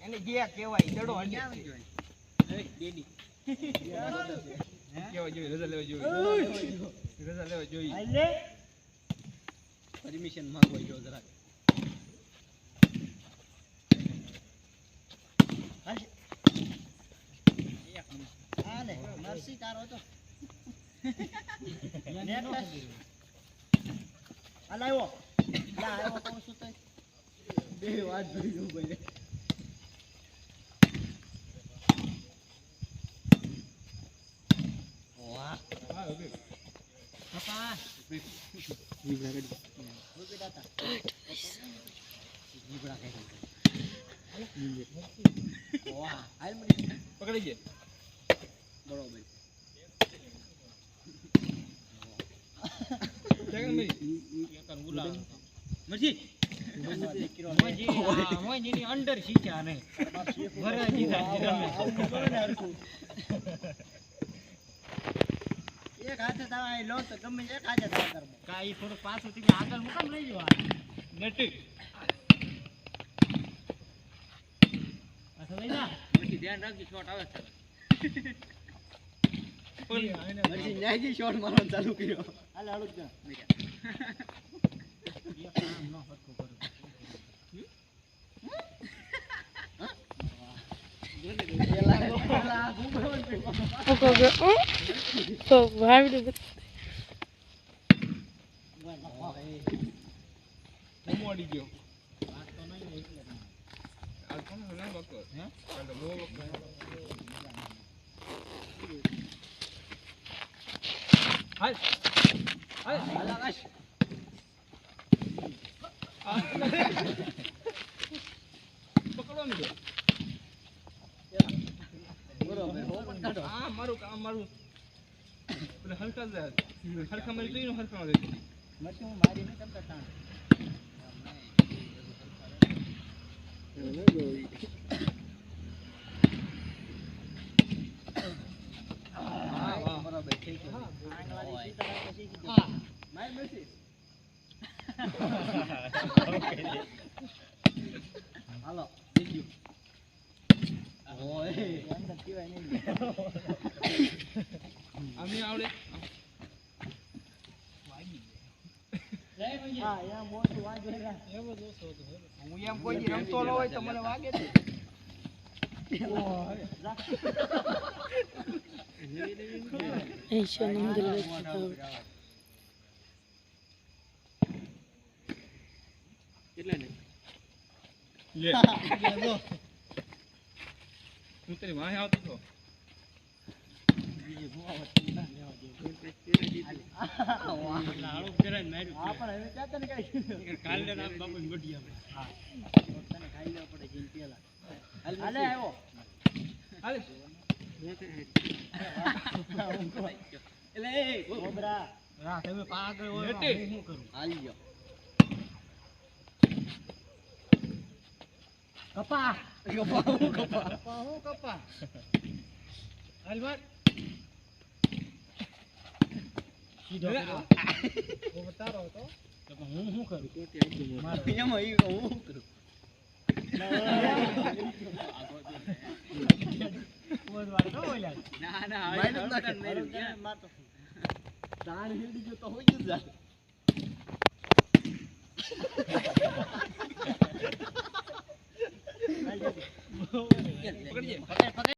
એને જે કહેવાય ચડો હડી એ ડેડી કેવા જોઈએ રજા લેવા જોઈએ રજા લેવા જોઈએ એટલે પરમિશન માંગો જો જરા આલે નરસી તારો તો આલાયો લા આવ્યો કોણ સુતે બે વાત ભરી જો ભાઈ વાહ હા ઓકે પપ્પા જીબડા ગડી ઓકે દાતા જીબડા કાઈ વાહ હાલ મળી પકડી જે બરોબર જગન મરી એકર ઉલા મજી મજી અંડર શીખ્યા ને વરાજી રમે એક હાથે તાવા લો તો ગમે એક હાથે તાવા કરબો કાઈ થોડું પાછું થી આગળ મુકામ લઈ જવા નટી અસલ ના મોટી ધ્યાન રાખજો શોટ આવે છે મરજી ન્યાયજી શોટ મારવાનું ચાલુ કર્યો હાલ હાલું જ એ કામ ન હટકો કરો તો ભાઈ મોડી ગયો વાત તો નહીં એટલે આ કોણ હલા બકો હે તો બહુ હાલ હાલ હાલ પકડો ને બરોબર કાઢો આ મારું કામ મારું એટલે હલકા જાય હલકા મારી લઈને હલકા મારી મત હું મારી ને કરતા તાણ બરોબર ઠીક છે આંગળાની સીતા પછી હા માર મેસી હાલો બીજું ઓય અંદર પીવાય નહીં આમે આવડે વાગી જાય ભાઈ હા યા મોટું વાગે એવો દોસો હતો હું એમ કોઈ રમતો ન હોય તો મને વાગે છે Еще не нравится. કેટલા ને લે લો હું તેરી વાહે આવતો તો બીજી હું આવત ના લેવા દે વાહ લાડો ફેરાય માર્યું હા પણ હવે ક્યાં તને કાઈ કાલે ના બાપુ ગઢિયા હા તને ખાઈ લેવા પડે જીન પેલા હાલે આવ્યો હાલે એટલે એ ગોબરા રા તમે પાગળ હોય હું શું કરું હાલી ગયો કપા કપા હાલ માર સીધો ઓ બતારો તો હું શું કરું કોટી આવી ગયો માર એમાં ઈ હું શું કરું ઓદવાર તો ઓલા ના ના માર તો તાણ હેડી ગયો તો હોય જ જા પકડજે પકડ